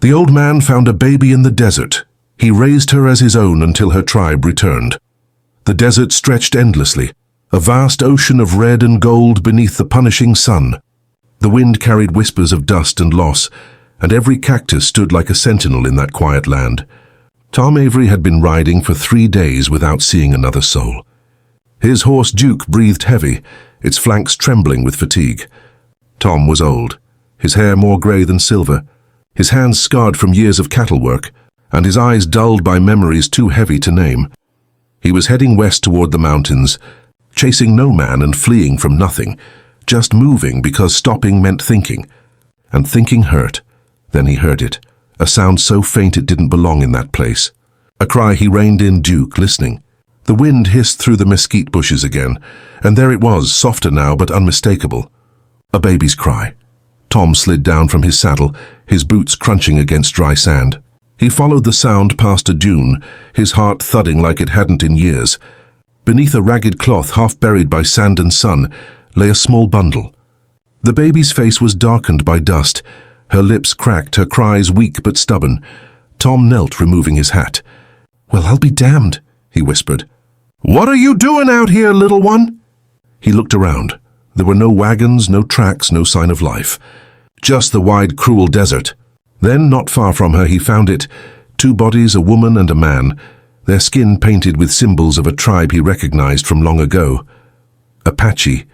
The old man found a baby in the desert. He raised her as his own until her tribe returned. The desert stretched endlessly, a vast ocean of red and gold beneath the punishing sun. The wind carried whispers of dust and loss, and every cactus stood like a sentinel in that quiet land. Tom Avery had been riding for 3 days without seeing another soul. His horse Duke breathed heavy, its flanks trembling with fatigue. Tom was old, his hair more grey than silver, his hands scarred from years of cattle work, and his eyes dulled by memories too heavy to name. He was heading west toward the mountains, chasing no man and fleeing from nothing, just moving because stopping meant thinking. And thinking hurt. Then he heard it, a sound so faint it didn't belong in that place. A cry. He reined in Duke, listening. The wind hissed through the mesquite bushes again, and there it was, softer now but unmistakable. A baby's cry. Tom slid down from his saddle, his boots crunching against dry sand. He followed the sound past a dune, his heart thudding like it hadn't in years. Beneath a ragged cloth half buried by sand and sun lay a small bundle. The baby's face was darkened by dust, her lips cracked, her cries weak but stubborn. Tom knelt, removing his hat. "Well, I'll be damned," he whispered. "What are you doing out here, little one?" He looked around. There were no wagons, no tracks, no sign of life. Just the wide, cruel desert. Then, not far from her, he found it. 2 bodies, a woman and a man, their skin painted with symbols of a tribe he recognized from long ago. Apache.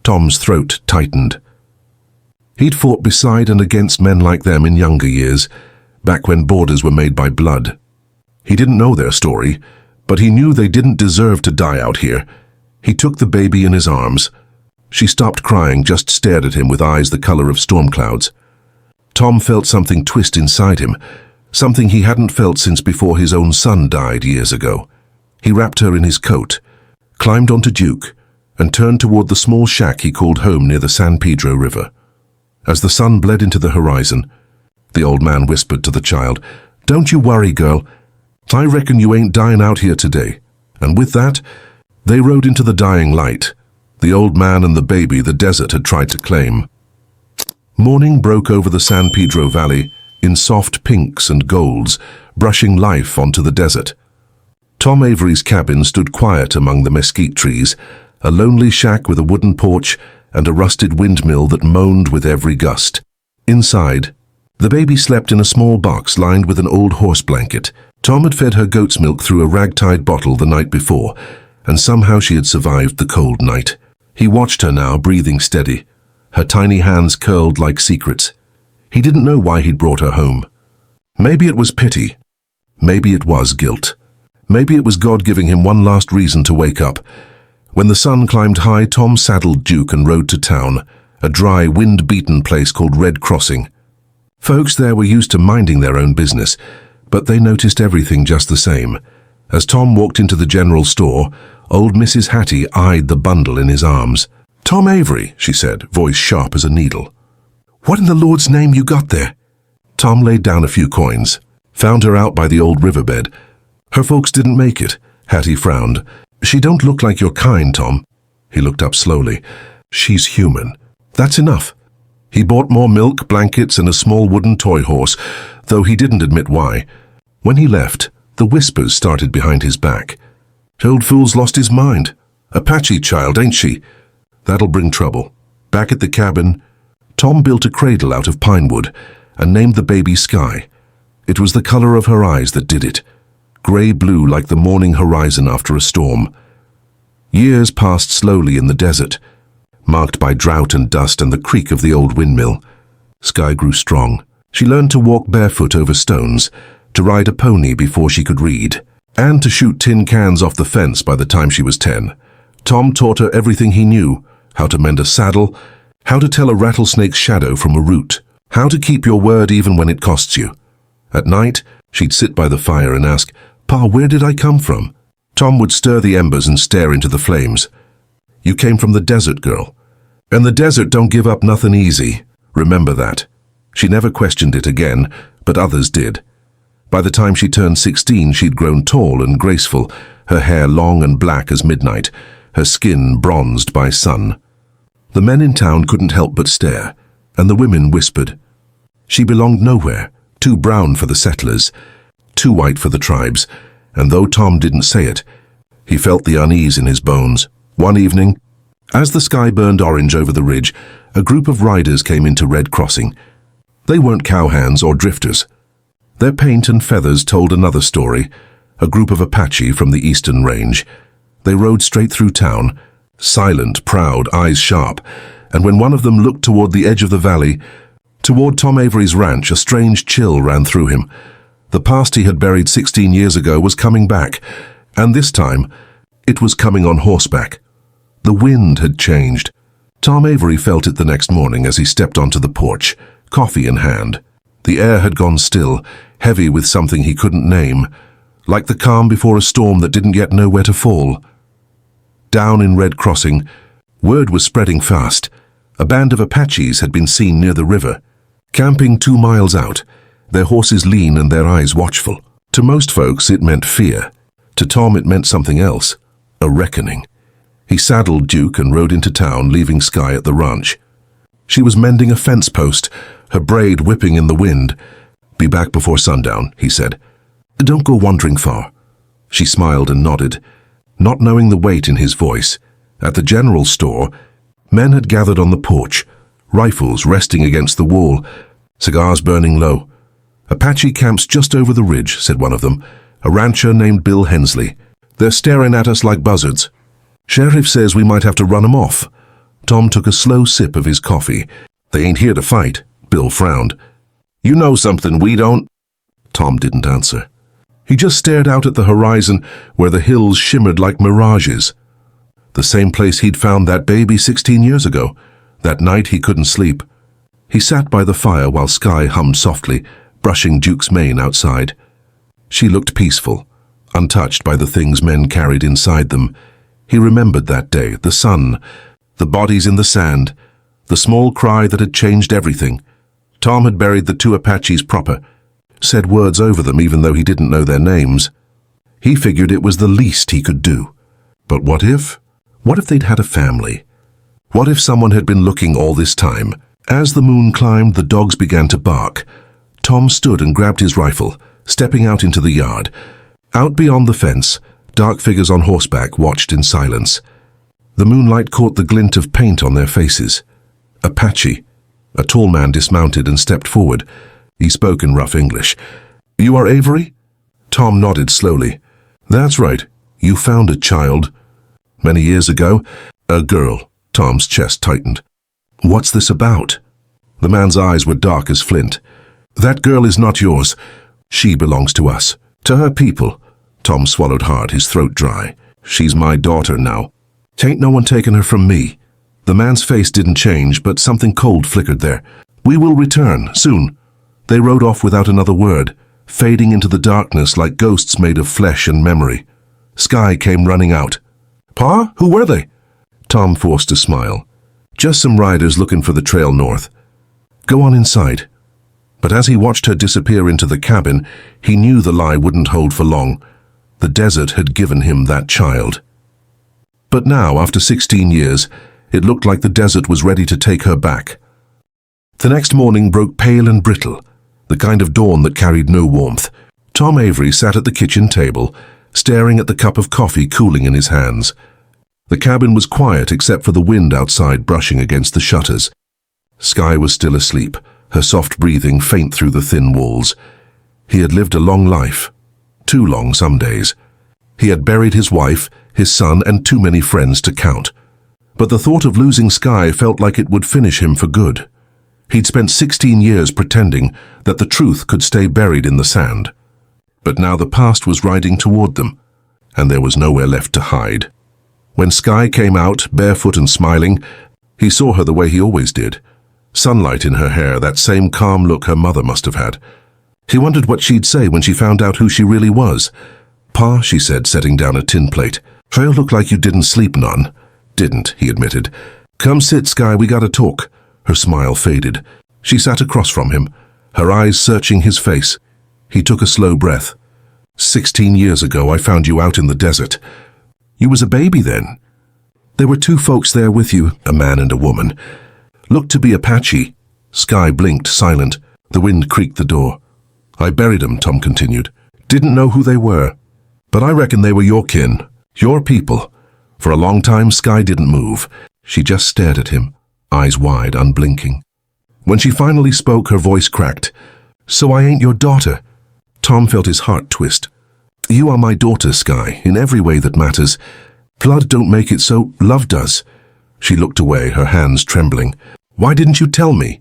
Tom's throat tightened. He'd fought beside and against men like them in younger years, back when borders were made by blood. He didn't know their story, but he knew they didn't deserve to die out here. He took the baby in his arms. She stopped crying, just stared at him with eyes the color of storm clouds. Tom felt something twist inside him, something he hadn't felt since before his own son died years ago. He wrapped her in his coat, climbed onto Duke, and turned toward the small shack he called home near the San Pedro River. As the sun bled into the horizon, the old man whispered to the child, "Don't you worry, girl. I reckon you ain't dying out here today." And with that, they rode into the dying light, the old man and the baby the desert had tried to claim. Morning broke over the San Pedro Valley in soft pinks and golds, brushing life onto the desert. Tom Avery's cabin stood quiet among the mesquite trees, a lonely shack with a wooden porch and a rusted windmill that moaned with every gust. Inside, the baby slept in a small box lined with an old horse blanket. Tom had fed her goat's milk through a ragtide bottle the night before, and somehow she had survived the cold night. He watched her now, breathing steady, her tiny hands curled like secrets. He didn't know why he'd brought her home. Maybe it was pity. Maybe it was guilt. Maybe it was God giving him one last reason to wake up. When the sun climbed high, Tom saddled Duke and rode to town, a dry, wind-beaten place called Red Crossing. Folks there were used to minding their own business, but they noticed everything just the same. As Tom walked into the general store, old Mrs. Hattie eyed the bundle in his arms. "Tom Avery," she said, voice sharp as a needle. "What in the Lord's name you got there?" Tom laid down a few coins, found her out by the old riverbed. "Her folks didn't make it," Hattie frowned. "She don't look like your kind, Tom." He looked up slowly. "She's human. That's enough." He bought more milk, blankets, and a small wooden toy horse, though he didn't admit why. When he left, the whispers started behind his back. "Old fool's lost his mind. Apache child, ain't she? That'll bring trouble." Back at the cabin, Tom built a cradle out of pine wood and named the baby Sky. It was the color of her eyes that did it, gray-blue like the morning horizon after a storm. Years passed slowly in the desert, marked by drought and dust and the creak of the old windmill. Sky grew strong. She learned to walk barefoot over stones, to ride a pony before she could read, and to shoot tin cans off the fence by the time she was 10. Tom taught her everything he knew: how to mend a saddle, how to tell a rattlesnake's shadow from a root, how to keep your word even when it costs you. At night, she'd sit by the fire and ask, "Pa, where did I come from?" Tom would stir the embers and stare into the flames. "You came from the desert, girl. And the desert don't give up nothing easy. Remember that." She never questioned it again, but others did. By the time she turned 16, she'd grown tall and graceful, her hair long and black as midnight, her skin bronzed by sun. The men in town couldn't help but stare, and the women whispered. She belonged nowhere, Too brown for the settlers, too white for the tribes, and though Tom didn't say it, he felt the unease in his bones. One evening, as the sky burned orange over the ridge, a group of riders came into Red Crossing. They weren't cowhands or drifters. Their paint and feathers told another story, a group of Apache from the eastern range. They rode straight through town, silent, proud, eyes sharp, and when one of them looked toward the edge of the valley, toward Tom Avery's ranch, a strange chill ran through him. The past he had buried 16 years ago was coming back, and this time, it was coming on horseback. The wind had changed. Tom Avery felt it the next morning as he stepped onto the porch, coffee in hand. The air had gone still, heavy with something he couldn't name, like the calm before a storm that didn't yet know where to fall. Down in Red Crossing, word was spreading fast. A band of Apaches had been seen near the river, camping 2 miles out, their horses lean and their eyes watchful. To most folks it meant fear. To Tom it meant something else, a reckoning. He saddled Duke and rode into town, leaving Sky at the ranch. She was mending a fence post, her braid whipping in the wind. "Be back before sundown," he said. "Don't go wandering far." She smiled and nodded, not knowing the weight in his voice. At the general store, men had gathered on the porch, rifles resting against the wall, cigars burning low. "Apache camps just over the ridge," said one of them, a rancher named Bill Hensley. "They're staring at us like buzzards. Sheriff says we might have to run 'em off." Tom took a slow sip of his coffee. "They ain't here to fight," Bill frowned. "You know something we don't?" Tom didn't answer. He just stared out at the horizon where the hills shimmered like mirages. The same place he'd found that baby 16 years ago, that night he couldn't sleep. He sat by the fire while Sky hummed softly, brushing Duke's mane outside. She looked peaceful, untouched by the things men carried inside them. He remembered that day, the sun, the bodies in the sand, the small cry that had changed everything. Tom had buried the 2 Apaches proper, said words over them even though he didn't know their names. He figured it was the least he could do. But what if? What if they'd had a family? What if someone had been looking all this time? As the moon climbed, the dogs began to bark. Tom stood and grabbed his rifle, stepping out into the yard. Out beyond the fence, dark figures on horseback watched in silence. The moonlight caught the glint of paint on their faces. Apache. A tall man dismounted and stepped forward. He spoke in rough English. "You are Avery?" Tom nodded slowly. "That's right. You found a child." "Many years ago, a girl." Tom's chest tightened. "What's this about?" The man's eyes were dark as flint. "That girl is not yours. She belongs to us, to her people." Tom swallowed hard, his throat dry. "She's my daughter now. Tain't no one taken her from me." The man's face didn't change, but something cold flickered there. "We will return, soon." They rode off without another word, fading into the darkness like ghosts made of flesh and memory. Sky came running out. "Pa, who were they?" Tom forced a smile. "Just some riders looking for the trail north. Go on inside." But as he watched her disappear into the cabin, he knew the lie wouldn't hold for long. The desert had given him that child. But now, after 16 years, it looked like the desert was ready to take her back. The next morning broke pale and brittle, the kind of dawn that carried no warmth. Tom Avery sat at the kitchen table, staring at the cup of coffee cooling in his hands. The cabin was quiet except for the wind outside brushing against the shutters. Sky was still asleep, her soft breathing faint through the thin walls. He had lived a long life, too long some days. He had buried his wife, his son, and too many friends to count. But the thought of losing Sky felt like it would finish him for good. He'd spent 16 years pretending that the truth could stay buried in the sand. But now the past was riding toward them, and there was nowhere left to hide. When Sky came out, barefoot and smiling, he saw her the way he always did. Sunlight in her hair, that same calm look her mother must have had. He wondered what she'd say when she found out who she really was. "Pa," she said, setting down a tin plate, "trail looked like you didn't sleep none." "Didn't," he admitted. "Come sit, Sky, we gotta talk." Her smile faded. She sat across from him, her eyes searching his face. He took a slow breath. 16 years ago, I found you out in the desert. You was a baby then. There were 2 folks there with you, a man and a woman. Looked to be Apache." Sky blinked, silent. The wind creaked the door. I buried 'em, Tom continued. Didn't know who they were. But I reckon they were your kin, your people. For a long time, Sky didn't move. She just stared at him, eyes wide, unblinking. When she finally spoke, her voice cracked. So I ain't your daughter. Tom felt his heart twist. You are my daughter, Sky, in every way that matters. Blood don't make it so, love does. She looked away, her hands trembling. Why didn't you tell me?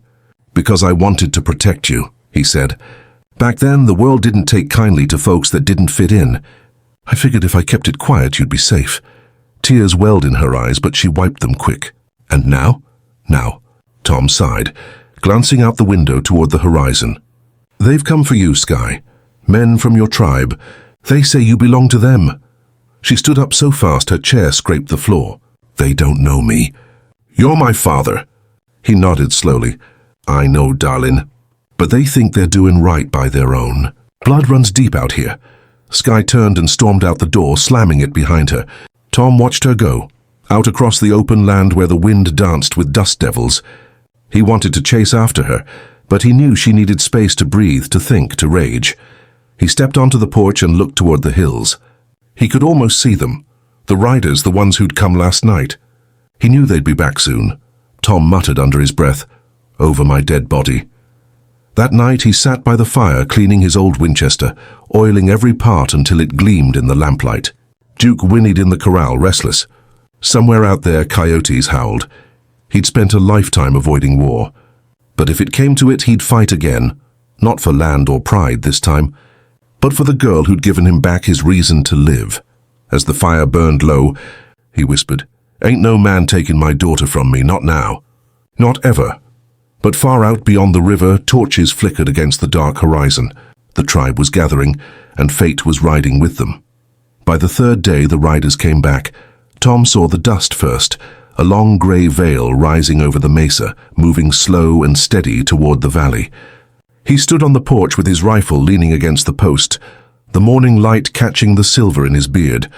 Because I wanted to protect you, he said. Back then, the world didn't take kindly to folks that didn't fit in. I figured if I kept it quiet, you'd be safe. Tears welled in her eyes, but she wiped them quick. And now? Now, Tom sighed, glancing out the window toward the horizon. They've come for you, Sky. Men from your tribe. They say you belong to them. She stood up so fast her chair scraped the floor. They don't know me. You're my father. He nodded slowly. I know, darling. But they think they're doing right by their own. Blood runs deep out here. Sky turned and stormed out the door, slamming it behind her. Tom watched her go, out across the open land where the wind danced with dust devils. He wanted to chase after her, but he knew she needed space to breathe, to think, to rage. He stepped onto the porch and looked toward the hills. He could almost see them, the riders, the ones who'd come last night. He knew they'd be back soon. Tom muttered under his breath, over my dead body. That night he sat by the fire cleaning his old Winchester, oiling every part until it gleamed in the lamplight. Duke whinnied in the corral, restless. Somewhere out there coyotes howled. He'd spent a lifetime avoiding war. But if it came to it, he'd fight again. Not for land or pride this time, but for the girl who'd given him back his reason to live. As the fire burned low, he whispered, Ain't no man taking my daughter from me, not now. Not ever. But far out beyond the river, torches flickered against the dark horizon. The tribe was gathering, and fate was riding with them. By the third day, the riders came back. Tom saw the dust first, a long grey veil rising over the mesa, moving slow and steady toward the valley. He stood on the porch with his rifle leaning against the post, the morning light catching the silver in his beard.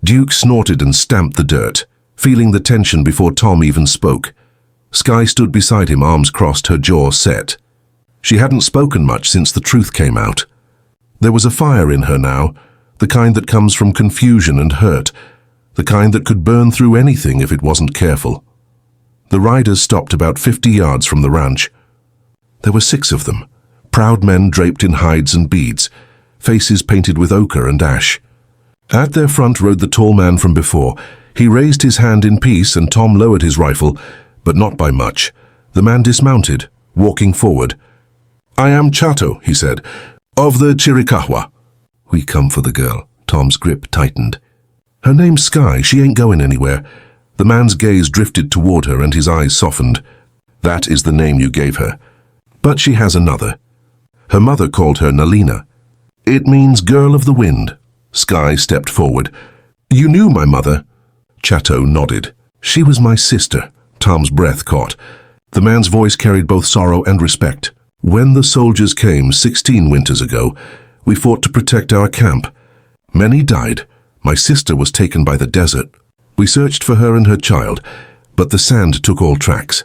Duke snorted and stamped the dirt, feeling the tension before Tom even spoke. Sky stood beside him, arms crossed, her jaw set. She hadn't spoken much since the truth came out. There was a fire in her now, the kind that comes from confusion and hurt, the kind that could burn through anything if it wasn't careful. The riders stopped about 50 yards from the ranch. There were 6 of them, proud men draped in hides and beads, faces painted with ochre and ash. At their front rode the tall man from before. He raised his hand in peace and Tom lowered his rifle, but not by much. The man dismounted, walking forward. I am Chato, he said, of the Chiricahua. We come for the girl. Tom's grip tightened. Her name's Sky. She ain't going anywhere. The man's gaze drifted toward her and his eyes softened. That is the name you gave her. But she has another. Her mother called her Nalina. It means girl of the wind. Sky stepped forward. You knew my mother? Chato nodded. She was my sister. Tom's breath caught. The man's voice carried both sorrow and respect. When the soldiers came 16 winters ago, we fought to protect our camp. Many died. My sister was taken by the desert. We searched for her and her child, but the sand took all tracks.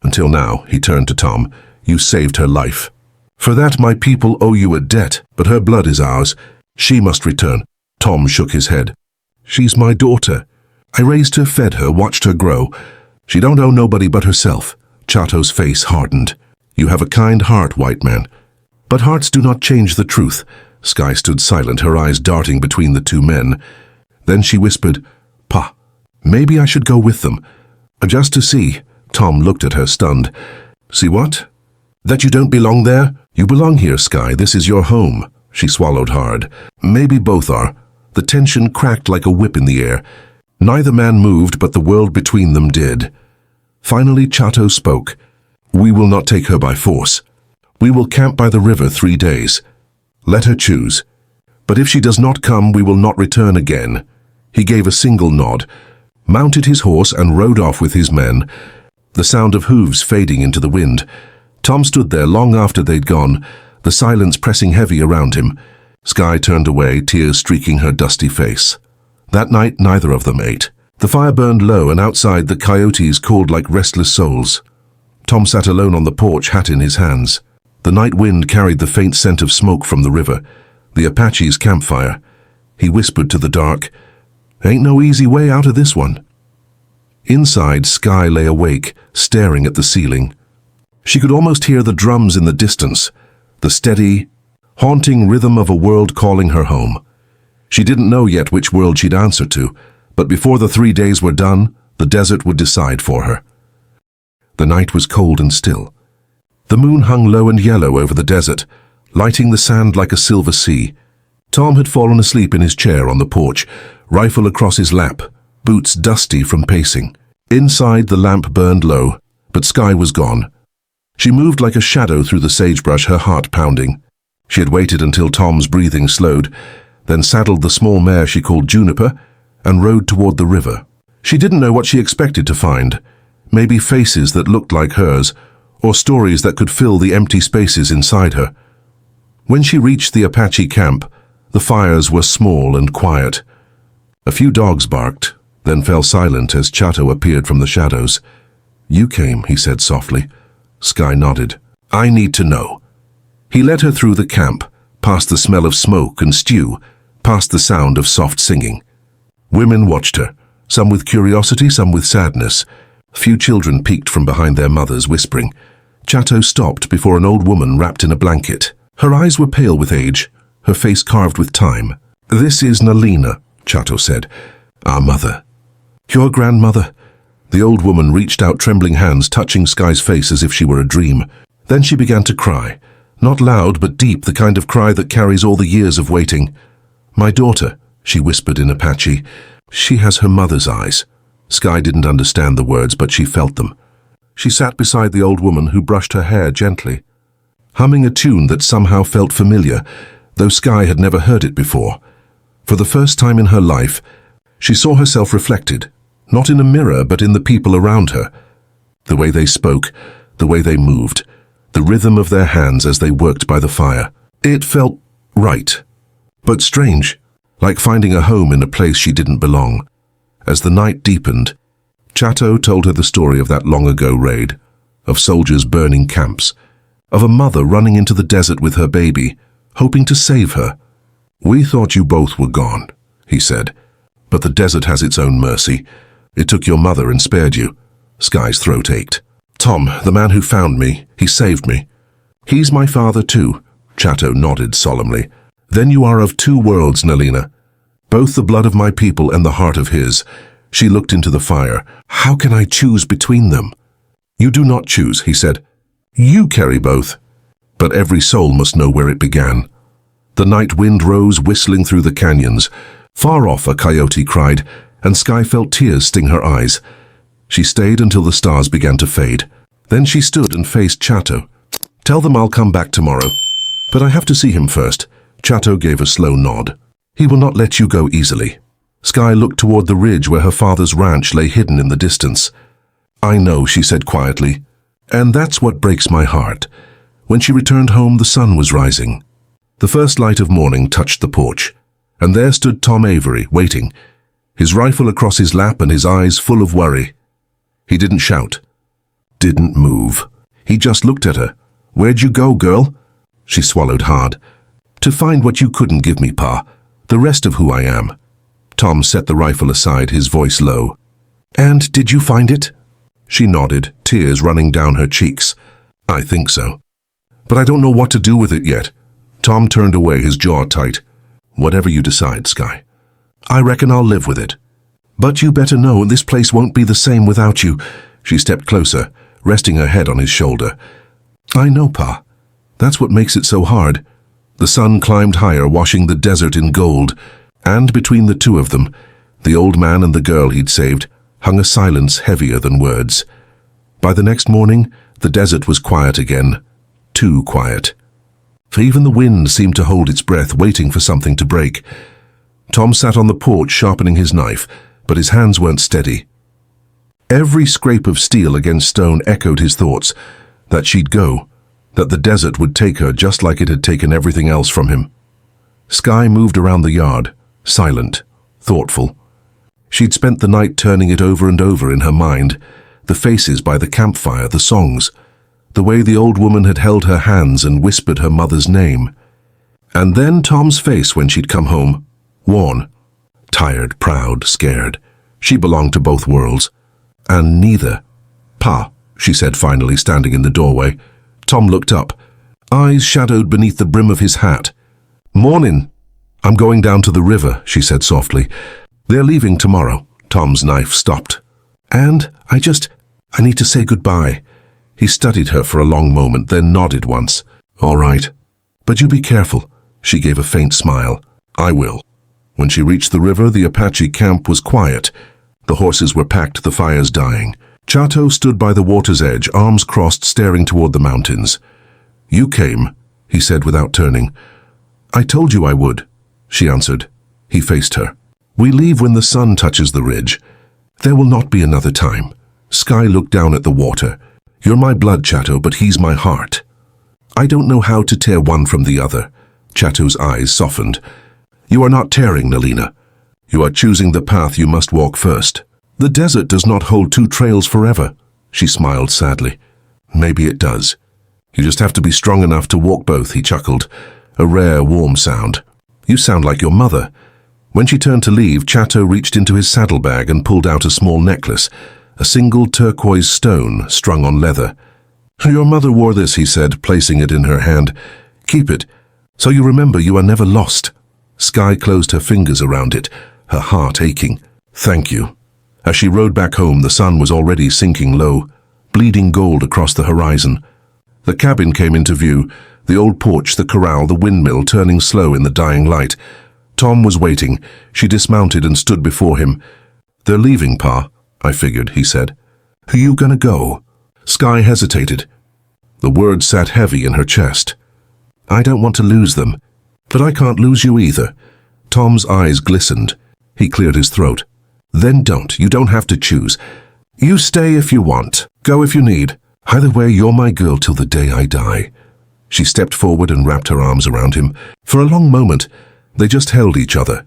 Until now, he turned to Tom, you saved her life. For that my people owe you a debt, but her blood is ours. She must return. Tom shook his head. She's my daughter. I raised her, fed her, watched her grow. She don't owe nobody but herself. Chato's face hardened. You have a kind heart, white man. But hearts do not change the truth. Sky stood silent, her eyes darting between the 2 men. Then she whispered, Pa, maybe I should go with them. Just to see. Tom looked at her, stunned. See what? That you don't belong there? You belong here, Sky. This is your home. She swallowed hard. Maybe both are. The tension cracked like a whip in the air. Neither man moved, but the world between them did. Finally, Chato spoke. We will not take her by force. We will camp by the river 3 days. Let her choose. But if she does not come, we will not return again. He gave a single nod, mounted his horse and rode off with his men, the sound of hooves fading into the wind. Tom stood there long after they'd gone, the silence pressing heavy around him. Sky turned away, tears streaking her dusty face. That night, neither of them ate. The fire burned low, and outside the coyotes called like restless souls. Tom sat alone on the porch, hat in his hands. The night wind carried the faint scent of smoke from the river, the Apache's campfire. He whispered to the dark, "Ain't no easy way out of this one." Inside, Sky lay awake, staring at the ceiling. She could almost hear the drums in the distance, the steady, haunting rhythm of a world calling her home. She didn't know yet which world she'd answer to, but before the 3 days were done, the desert would decide for her. The night was cold and still. The moon hung low and yellow over the desert, lighting the sand like a silver sea. Tom had fallen asleep in his chair on the porch, rifle across his lap, boots dusty from pacing. Inside, the lamp burned low, but Sky was gone. She moved like a shadow through the sagebrush, her heart pounding. She had waited until Tom's breathing slowed, then saddled the small mare she called Juniper and rode toward the river. She didn't know what she expected to find. Maybe faces that looked like hers, or stories that could fill the empty spaces inside her. When she reached the Apache camp, the fires were small and quiet. A few dogs barked, then fell silent as Chato appeared from the shadows. "You came," he said softly. Sky nodded. "I need to know." He led her through the camp, past the smell of smoke and stew, past the sound of soft singing. Women watched her, some with curiosity, some with sadness. Few children peeked from behind their mothers, whispering. Chato stopped before an old woman wrapped in a blanket. Her eyes were pale with age, her face carved with time. "This is Nalina," Chato said. "Our mother." "Your grandmother." The old woman reached out trembling hands, touching Sky's face as if she were a dream. Then she began to cry. Not loud, but deep, the kind of cry that carries all the years of waiting. "My daughter," she whispered in Apache. "She has her mother's eyes." Sky didn't understand the words, but she felt them. She sat beside the old woman, who brushed her hair gently, humming a tune that somehow felt familiar, though Sky had never heard it before. For the first time in her life, she saw herself reflected, not in a mirror, but in the people around her. The way they spoke, the way they moved, the rhythm of their hands as they worked by the fire. It felt right, but strange, like finding a home in a place she didn't belong. As the night deepened, Chato told her the story of that long-ago raid, of soldiers burning camps, of a mother running into the desert with her baby, hoping to save her. "We thought you both were gone," he said, "but the desert has its own mercy. It took your mother and spared you." Sky's throat ached. "Tom, the man who found me, he saved me." "He's my father too," Chato nodded solemnly. "Then you are of two worlds, Nalina. Both the blood of my people and the heart of his." She looked into the fire. "How can I choose between them?" "You do not choose," he said. "You carry both. But every soul must know where it began." The night wind rose, whistling through the canyons. Far off, a coyote cried, and Sky felt tears sting her eyes. She stayed until the stars began to fade. Then she stood and faced Chato. "Tell them I'll come back tomorrow. But I have to see him first." Chato gave a slow nod. "He will not let you go easily." Sky looked toward the ridge where her father's ranch lay hidden in the distance. "I know," she said quietly, "and that's what breaks my heart." When she returned home, the sun was rising. The first light of morning touched the porch, and there stood Tom Avery, waiting, his rifle across his lap and his eyes full of worry. He didn't shout, didn't move. He just looked at her. "Where'd you go, girl?" She swallowed hard. "To find what you couldn't give me, Pa, the rest of who I am." Tom set the rifle aside, his voice low. "And did you find it?" She nodded, tears running down her cheeks. "I think so. But I don't know what to do with it yet." Tom turned away, his jaw tight. "Whatever you decide, Sky. I reckon I'll live with it. But you better know this place won't be the same without you." She stepped closer, resting her head on his shoulder. "I know, Pa. That's what makes it so hard." The sun climbed higher, washing the desert in gold, and between the two of them, the old man and the girl he'd saved, hung a silence heavier than words. By the next morning, the desert was quiet again, too quiet. For even the wind seemed to hold its breath, waiting for something to break. Tom sat on the porch sharpening his knife, but his hands weren't steady. Every scrape of steel against stone echoed his thoughts, that she'd go, that the desert would take her just like it had taken everything else from him. Sky moved around the yard, silent, thoughtful. She'd spent the night turning it over and over in her mind, the faces by the campfire, the songs. the way the old woman had held her hands and whispered her mother's name. And then Tom's face when she'd come home, worn, tired, proud, scared. She belonged to both worlds. And neither. Pa, she said finally, standing in the doorway. Tom looked up, eyes shadowed beneath the brim of his hat. Morning. I'm going down to the river, she said softly. They're leaving tomorrow. Tom's knife stopped. And I need to say goodbye. He studied her for a long moment, then nodded once. All right. But you be careful. She gave a faint smile. I will. When she reached the river, the Apache camp was quiet. The horses were packed, the fires dying. Chato stood by the water's edge, arms crossed, staring toward the mountains. You came, he said without turning. I told you I would, she answered. He faced her. We leave when the sun touches the ridge. There will not be another time. Sky looked down at the water. You're my blood, Chato, but he's my heart. I don't know how to tear one from the other. Chato's eyes softened. You are not tearing, Nalina. You are choosing the path you must walk first. The desert does not hold two trails forever. She smiled sadly. Maybe it does. You just have to be strong enough to walk both, he chuckled. A rare, warm sound. You sound like your mother. When she turned to leave, Chato reached into his saddlebag and pulled out a small necklace, a single turquoise stone strung on leather. Your mother wore this, he said, placing it in her hand. Keep it, so you remember you are never lost. Sky closed her fingers around it, her heart aching. Thank you. As she rode back home, the sun was already sinking low, bleeding gold across the horizon. The cabin came into view, the old porch, the corral, the windmill turning slow in the dying light. Tom was waiting. She dismounted and stood before him. They're leaving, Pa, I figured, he said. Are you gonna go? Sky hesitated. The words sat heavy in her chest. I don't want to lose them, but I can't lose you either. Tom's eyes glistened. He cleared his throat. Then don't. You don't have to choose. You stay if you want. Go if you need. Either way, you're my girl till the day I die. She stepped forward and wrapped her arms around him. For a long moment, they just held each other,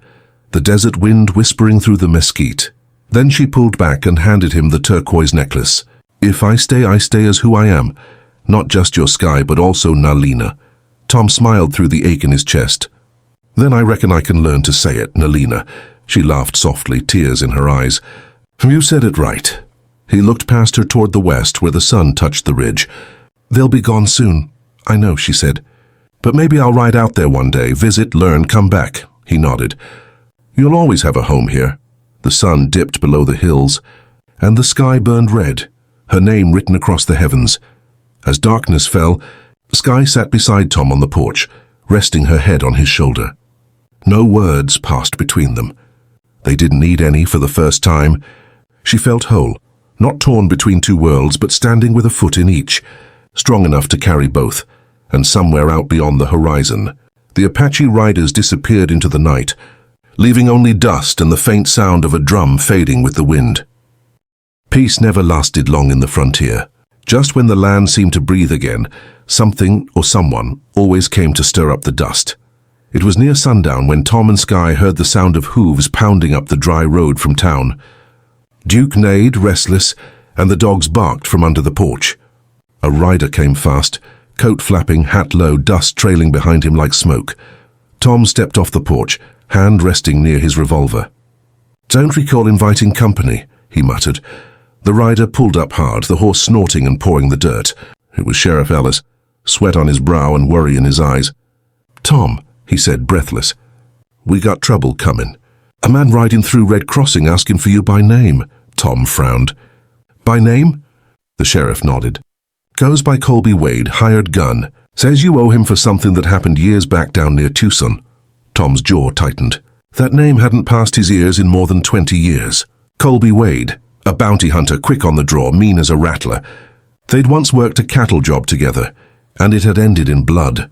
the desert wind whispering through the mesquite. Then she pulled back and handed him the turquoise necklace. If I stay as who I am. Not just your Sky, but also Nalina. Tom smiled through the ache in his chest. Then I reckon I can learn to say it, Nalina. She laughed softly, tears in her eyes. You said it right. He looked past her toward the west, where the sun touched the ridge. They'll be gone soon. I know, she said. But maybe I'll ride out there one day, visit, learn, come back. He nodded. You'll always have a home here. The sun dipped below the hills, and the sky burned red, her name written across the heavens. As darkness fell, Sky sat beside Tom on the porch, resting her head on his shoulder. No words passed between them. They didn't need any for the first time. She felt whole, not torn between two worlds, but standing with a foot in each, strong enough to carry both. And somewhere out beyond the horizon, the Apache riders disappeared into the night, leaving only dust and the faint sound of a drum fading with the wind. Peace never lasted long in the frontier. Just when the land seemed to breathe again, something or someone always came to stir up the dust. It was near sundown when Tom and Sky heard the sound of hooves pounding up the dry road from town. Duke neighed, restless, and the dogs barked from under the porch. A rider came fast, coat flapping, hat low, dust trailing behind him like smoke. Tom stepped off the porch, hand resting near his revolver. Don't recall inviting company, he muttered. The rider pulled up hard, the horse snorting and pawing the dirt. It was Sheriff Ellis, sweat on his brow and worry in his eyes. Tom, he said, breathless. We got trouble coming. A man riding through Red Crossing asking for you by name. Tom frowned. By name? The sheriff nodded. Goes by Colby Wade, hired gun. Says you owe him for something that happened years back down near Tucson. Tom's jaw tightened. That name hadn't passed his ears in more than 20 years. Colby Wade, a bounty hunter, quick on the draw, mean as a rattler. They'd once worked a cattle job together, and it had ended in blood.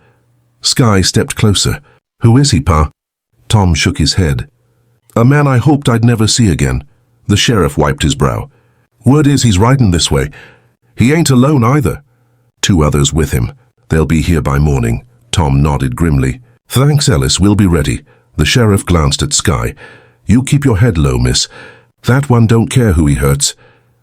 Sky stepped closer. Who is he, Pa? Tom shook his head. A man I hoped I'd never see again. The sheriff wiped his brow. Word is he's riding this way. He ain't alone either. 2 others with him. They'll be here by morning. Tom nodded grimly. Thanks, Ellis. We'll be ready. The sheriff glanced at Sky. You keep your head low, miss. That one don't care who he hurts.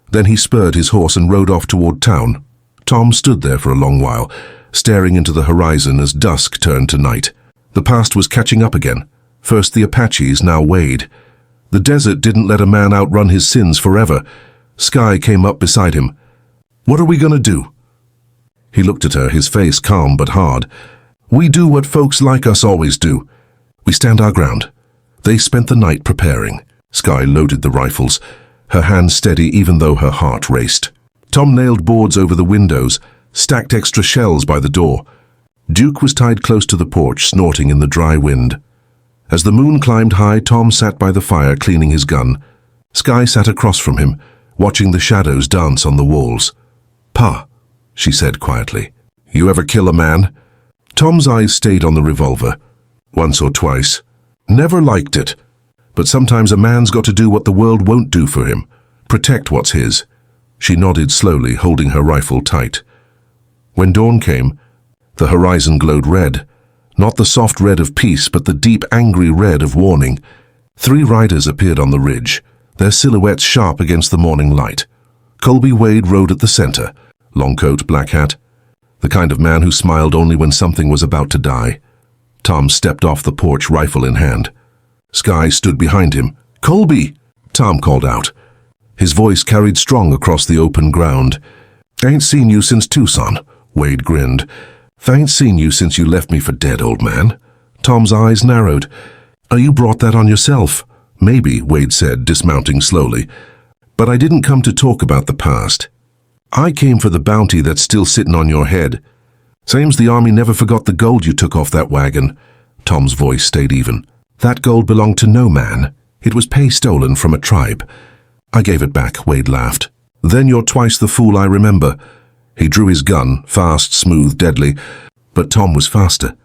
Then he spurred his horse and rode off toward town. Tom stood there for a long while, staring into the horizon as dusk turned to night. The past was catching up again. First the Apaches, now Wade. The desert didn't let a man outrun his sins forever. Sky came up beside him. "What are we gonna do?" He looked at her, his face calm but hard. "We do what folks like us always do. We stand our ground." They spent the night preparing. Sky loaded the rifles, her hands steady even though her heart raced. Tom nailed boards over the windows, stacked extra shells by the door. Duke was tied close to the porch, snorting in the dry wind. As the moon climbed high, Tom sat by the fire cleaning his gun. Sky sat across from him, watching the shadows dance on the walls. "Pa," she said quietly, "you ever kill a man?" Tom's eyes stayed on the revolver. "Once or twice. Never liked it. But sometimes a man's got to do what the world won't do for him. Protect what's his." She nodded slowly, holding her rifle tight. When dawn came, the horizon glowed red. Not the soft red of peace, but the deep, angry red of warning. 3 riders appeared on the ridge, their silhouettes sharp against the morning light. Colby Wade rode at the center, long coat, black hat, the kind of man who smiled only when something was about to die. Tom stepped off the porch, rifle in hand. Sky stood behind him. "Colby!" Tom called out. His voice carried strong across the open ground. "Ain't seen you since Tucson," Wade grinned. "Ain't seen you since you left me for dead, old man." Tom's eyes narrowed. "You brought that on yourself." "Maybe," Wade said, dismounting slowly. "But I didn't come to talk about the past. I came for the bounty that's still sitting on your head. Same's the army never forgot the gold you took off that wagon." Tom's voice stayed even. "That gold belonged to no man. It was pay stolen from a tribe. I gave it back," Wade laughed. "Then you're twice the fool I remember." He drew his gun, fast, smooth, deadly, but Tom was faster.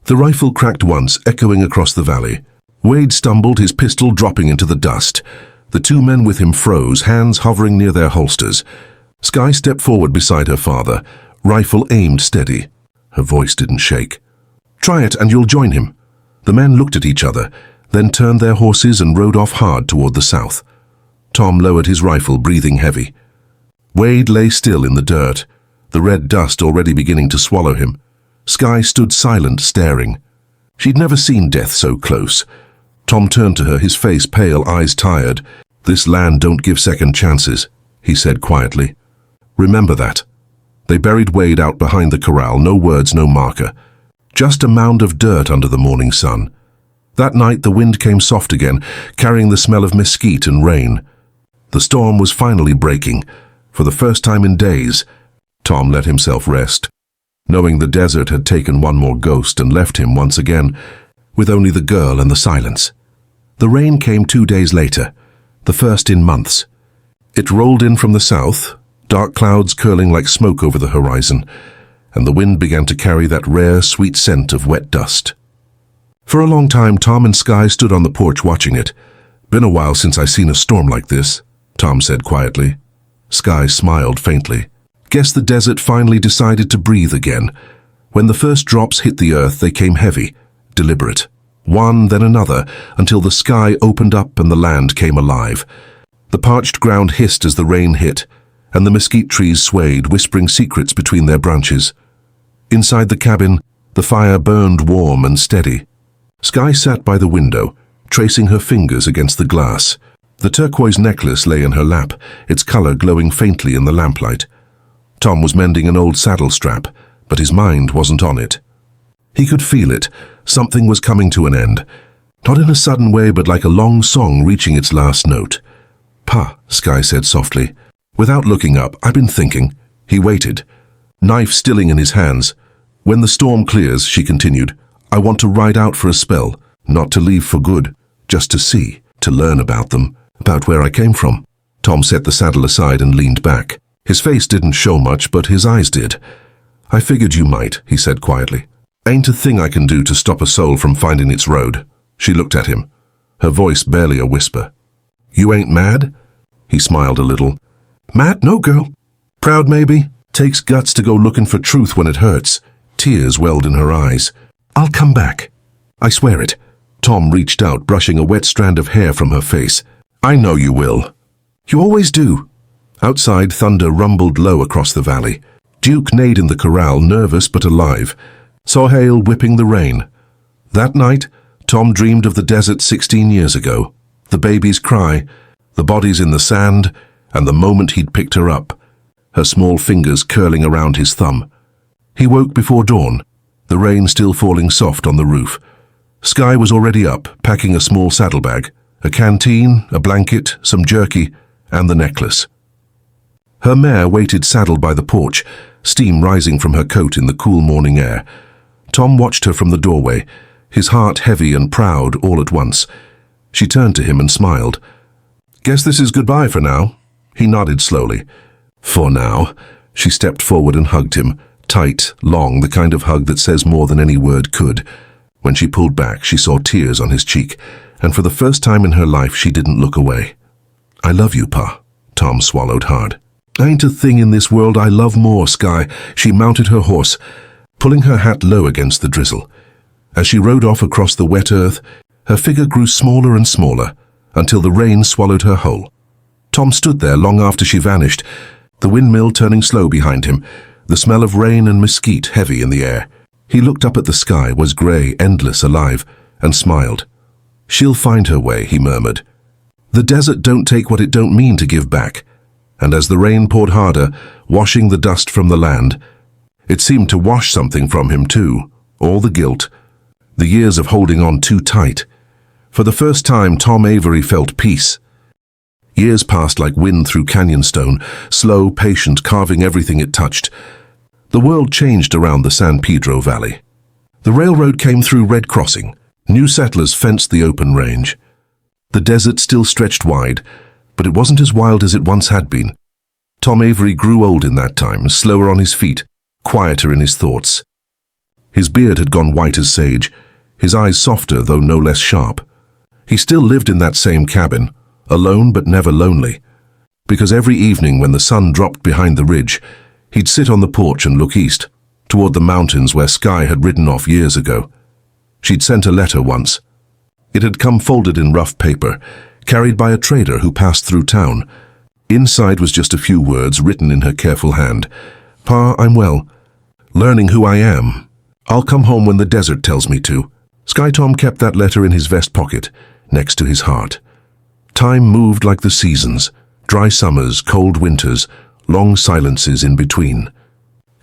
The rifle cracked once, echoing across the valley. Wade stumbled, his pistol dropping into the dust. The 2 men with him froze, hands hovering near their holsters. Sky stepped forward beside her father, rifle aimed steady. Her voice didn't shake. "Try it and you'll join him." The men looked at each other, then turned their horses and rode off hard toward the south. Tom lowered his rifle, breathing heavy. Wade lay still in the dirt, the red dust already beginning to swallow him. Sky stood silent, staring. She'd never seen death so close. Tom turned to her, his face pale, eyes tired. "This land don't give second chances," he said quietly. "Remember that." They buried Wade out behind the corral, no words, no marker. Just a mound of dirt under the morning sun. That night the wind came soft again, carrying the smell of mesquite and rain. The storm was finally breaking. For the first time in days, Tom let himself rest, knowing the desert had taken one more ghost and left him once again, with only the girl and the silence. The rain came 2 days later, the first in months. It rolled in from the south, dark clouds curling like smoke over the horizon, and the wind began to carry that rare, sweet scent of wet dust. For a long time, Tom and Sky stood on the porch watching it. "Been a while since I seen a storm like this," Tom said quietly. Sky smiled faintly. "Guess the desert finally decided to breathe again. When the first drops hit the earth, they came heavy, deliberate. One, then another, until the sky opened up and the land came alive. The parched ground hissed as the rain hit, and the mesquite trees swayed, whispering secrets between their branches. Inside the cabin, the fire burned warm and steady. Sky sat by the window, tracing her fingers against the glass. The turquoise necklace lay in her lap, its color glowing faintly in the lamplight. Tom was mending an old saddle strap, but his mind wasn't on it. He could feel it. Something was coming to an end. Not in a sudden way, but like a long song reaching its last note. "Pa," Sky said softly. Without looking up, "I've been thinking." He waited, knife stilling in his hands. "When the storm clears," she continued, "I want to ride out for a spell, not to leave for good, just to see, to learn about them, about where I came from." Tom set the saddle aside and leaned back. His face didn't show much, but his eyes did. "I figured you might," he said quietly. "Ain't a thing I can do to stop a soul from finding its road." She looked at him, her voice barely a whisper. "You ain't mad?" He smiled a little. "Mad? No, girl. Proud, maybe. Takes guts to go looking for truth when it hurts." Tears welled in her eyes. "I'll come back. I swear it." Tom reached out, brushing a wet strand of hair from her face. "I know you will. You always do." Outside, thunder rumbled low across the valley. Duke neighed in the corral, nervous but alive, saw hail whipping the rain. That night, Tom dreamed of the desert 16 years ago, the baby's cry, the bodies in the sand, and the moment he'd picked her up, her small fingers curling around his thumb. He woke before dawn, the rain still falling soft on the roof. Skye was already up, packing a small saddlebag, a canteen, a blanket, some jerky, and the necklace. Her mare waited saddled by the porch, steam rising from her coat in the cool morning air. Tom watched her from the doorway, his heart heavy and proud all at once. She turned to him and smiled. "Guess this is goodbye for now." He nodded slowly. "For now." She stepped forward and hugged him, tight, long, the kind of hug that says more than any word could. When she pulled back, she saw tears on his cheek, and for the first time in her life she didn't look away. "I love you, Pa." Tom swallowed hard. "Ain't a thing in this world I love more, Skye." She mounted her horse, pulling her hat low against the drizzle. As she rode off across the wet earth, her figure grew smaller and smaller, until the rain swallowed her whole. Tom stood there long after she vanished, the windmill turning slow behind him, the smell of rain and mesquite heavy in the air. He looked up at the sky, was grey, endless, alive, and smiled. "She'll find her way," he murmured. "The desert don't take what it don't mean to give back." And as the rain poured harder, washing the dust from the land, it seemed to wash something from him too, all the guilt, the years of holding on too tight. For the first time, Tom Avery felt peace. Years passed like wind through canyon stone, slow, patient, carving everything it touched. The world changed around the San Pedro Valley. The railroad came through Red Crossing. New settlers fenced the open range. The desert still stretched wide, but it wasn't as wild as it once had been. Tom Avery grew old in that time, slower on his feet, quieter in his thoughts. His beard had gone white as sage, his eyes softer though no less sharp. He still lived in that same cabin, alone but never lonely, because every evening when the sun dropped behind the ridge, he'd sit on the porch and look east, toward the mountains where Skye had ridden off years ago. She'd sent a letter once. It had come folded in rough paper, carried by a trader who passed through town. Inside was just a few words written in her careful hand. "Pa, I'm well. Learning who I am. I'll come home when the desert tells me to." Skye Tom kept that letter in his vest pocket, next to his heart. Time moved like the seasons, dry summers, cold winters, long silences in between.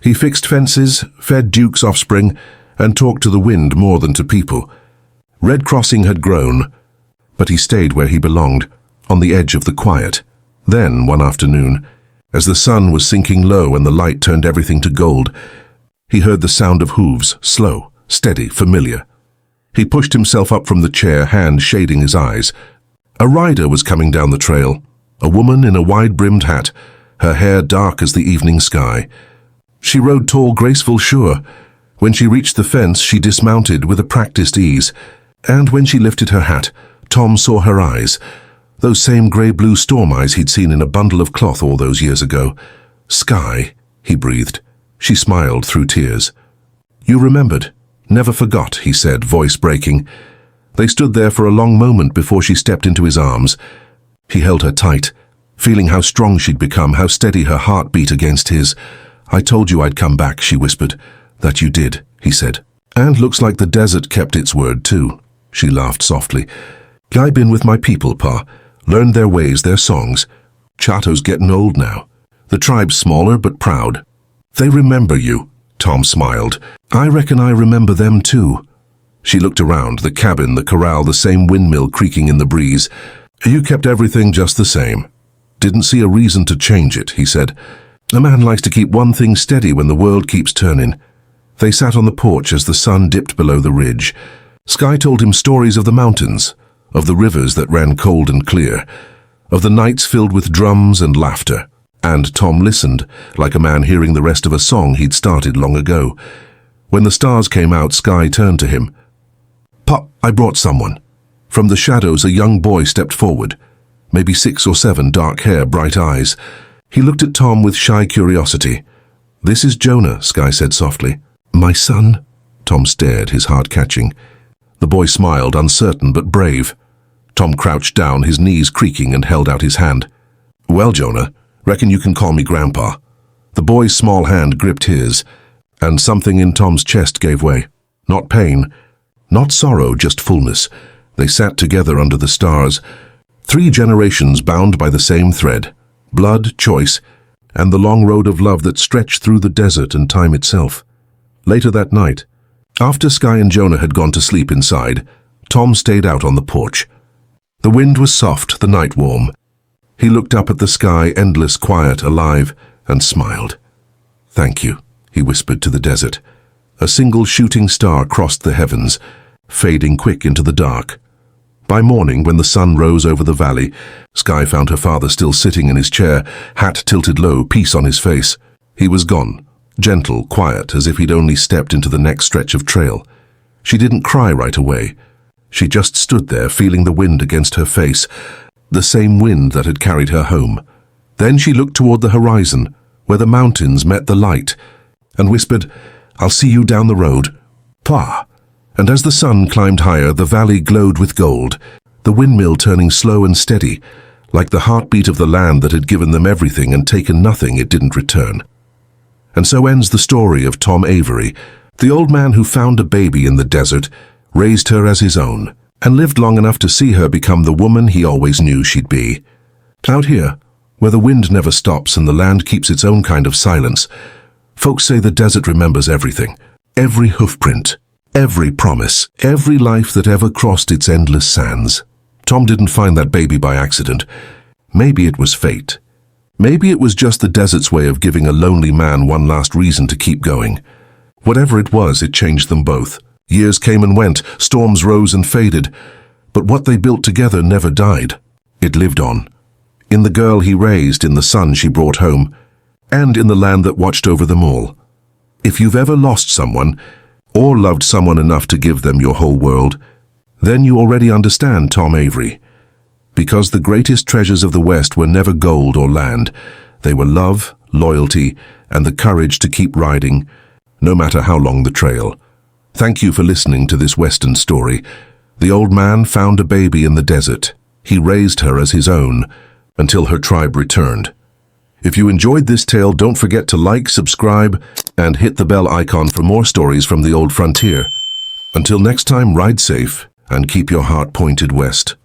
He fixed fences, fed Duke's offspring, and talked to the wind more than to people. Red Crossing had grown, but he stayed where he belonged, on the edge of the quiet. Then, one afternoon, as the sun was sinking low and the light turned everything to gold, he heard the sound of hooves, slow, steady, familiar. He pushed himself up from the chair, hand shading his eyes. A rider was coming down the trail, a woman in a wide-brimmed hat, her hair dark as the evening sky. She rode tall, graceful, sure. When she reached the fence, she dismounted with a practiced ease, and when she lifted her hat, Tom saw her eyes, those same grey-blue storm eyes he'd seen in a bundle of cloth all those years ago. "Skye," he breathed. She smiled through tears. "You remembered. Never forgot," he said, voice breaking. They stood there for a long moment before she stepped into his arms. He held her tight, feeling how strong she'd become, how steady her heart beat against his. "I told you I'd come back," she whispered. "That you did," he said. "And looks like the desert kept its word too." She laughed softly. "I been with my people, Pa. Learned their ways, their songs. Chato's getting old now. The tribe's smaller but proud. They remember you." Tom smiled. "I reckon I remember them too." She looked around, the cabin, the corral, the same windmill creaking in the breeze. "You kept everything just the same. Didn't see a reason to change it," he said. "A man likes to keep one thing steady when the world keeps turning." They sat on the porch as the sun dipped below the ridge. Skye told him stories of the mountains, of the rivers that ran cold and clear, of the nights filled with drums and laughter. And Tom listened, like a man hearing the rest of a song he'd started long ago. When the stars came out, Skye turned to him. "Pop, I brought someone." From the shadows, a young boy stepped forward, maybe 6 or 7, dark hair, bright eyes. He looked at Tom with shy curiosity. "This is Jonah," Skye said softly. "My son?" Tom stared, his heart catching. The boy smiled, uncertain but brave. Tom crouched down, his knees creaking, and held out his hand. "Well, Jonah, reckon you can call me Grandpa." The boy's small hand gripped his, and something in Tom's chest gave way. Not pain, not sorrow, just fullness. They sat together under the stars, 3 generations bound by the same thread, blood, choice, and the long road of love that stretched through the desert and time itself. Later that night, after Sky and Jonah had gone to sleep inside, Tom stayed out on the porch. The wind was soft, the night warm. He looked up at the sky, endless, quiet, alive, and smiled. "Thank you," he whispered to the desert. A single shooting star crossed the heavens, fading quick into the dark. By morning, when the sun rose over the valley, Sky found her father still sitting in his chair, hat tilted low, peace on his face. He was gone, gentle, quiet, as if he'd only stepped into the next stretch of trail. She didn't cry right away. She just stood there, feeling the wind against her face, the same wind that had carried her home. Then she looked toward the horizon, where the mountains met the light, and whispered, "I'll see you down the road, Pa." And as the sun climbed higher, the valley glowed with gold, the windmill turning slow and steady, like the heartbeat of the land that had given them everything and taken nothing it didn't return. And so ends the story of Tom Avery, the old man who found a baby in the desert, raised her as his own, and lived long enough to see her become the woman he always knew she'd be. Out here, where the wind never stops and the land keeps its own kind of silence, folks say the desert remembers everything, every hoofprint, every promise, every life that ever crossed its endless sands. Tom didn't find that baby by accident. Maybe it was fate. Maybe it was just the desert's way of giving a lonely man one last reason to keep going. Whatever it was, it changed them both. Years came and went, storms rose and faded, but what they built together never died. It lived on. In the girl he raised, in the son she brought home, and in the land that watched over them all. If you've ever lost someone, or loved someone enough to give them your whole world, then you already understand Tom Avery. Because the greatest treasures of the West were never gold or land. They were love, loyalty, and the courage to keep riding, no matter how long the trail. Thank you for listening to this Western story. The old man found a baby in the desert. He raised her as his own, until her tribe returned. If you enjoyed this tale, don't forget to like, subscribe, and hit the bell icon for more stories from the old frontier. Until next time, ride safe and keep your heart pointed west.